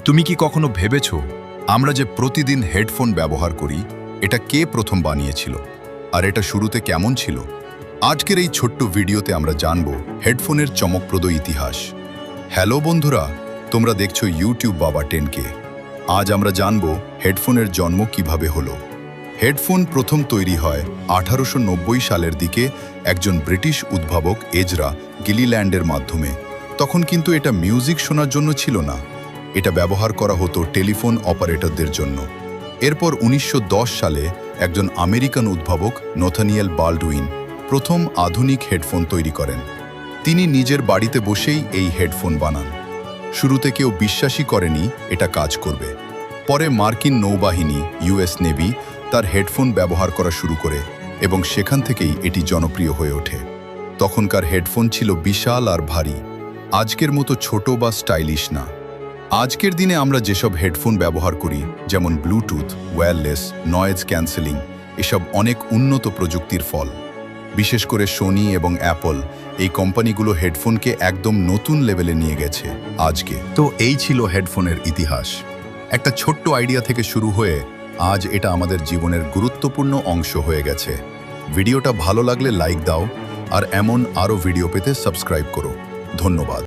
তুমি কি কখনো ভেবেছ আমরা যে প্রতিদিন হেডফোন ব্যবহার করি এটা কে প্রথম বানিয়েছিল আর এটা শুরুতে কেমন ছিল? আজকের এই ছোট্ট ভিডিওতে আমরা জানব হেডফোনের চমকপ্রদ ইতিহাস। হ্যালো বন্ধুরা, তোমরা দেখছো ইউটিউব বাবা 10K। আজ আমরা জানব হেডফোনের জন্ম কিভাবে হলো। হেডফোন প্রথম তৈরি হয় 1890 সালের দিকে একজন ব্রিটিশ উদ্ভাবক এজরা গিলিল্যান্ডের মাধ্যমে। তখন কিন্তু এটা মিউজিক শোনার জন্য ছিল না, এটা ব্যবহার করা হতো টেলিফোন অপারেটরদের জন্য। এরপর 1910 সালে একজন আমেরিকান উদ্ভাবক নাথানিয়েল বাল্ডউইন প্রথম আধুনিক হেডফোন তৈরি করেন। তিনি নিজের বাড়িতে বসেই এই হেডফোন বানান। শুরুতে কেউ বিশ্বাসই করেনি এটা কাজ করবে। পরে মার্কিন নৌবাহিনী ইউএস নেভি তার হেডফোন ব্যবহার করা শুরু করে এবং সেখান থেকেই এটি জনপ্রিয় হয়ে ওঠে। তখনকার হেডফোন ছিল বিশাল আর ভারী, আজকের মতো ছোট বা স্টাইলিশ না। আজকের দিনে আমরা যেসব হেডফোন ব্যবহার করি, যেমন ব্লুটুথ, ওয়্যারলেস, নয়েজ ক্যান্সেলিং, এসব অনেক উন্নত প্রযুক্তির ফল। বিশেষ করে সোনি এবং অ্যাপল এই কোম্পানিগুলো হেডফোনকে একদম নতুন লেভেলে নিয়ে গেছে আজকে। তো এই ছিল হেডফোনের ইতিহাস। একটা ছোট্ট আইডিয়া থেকে শুরু হয়ে আজ এটা আমাদের জীবনের গুরুত্বপূর্ণ অংশ হয়ে গেছে। ভিডিওটা ভালো লাগলে লাইক দাও আর এমন আরও ভিডিও পেতে সাবস্ক্রাইব করো। ধন্যবাদ।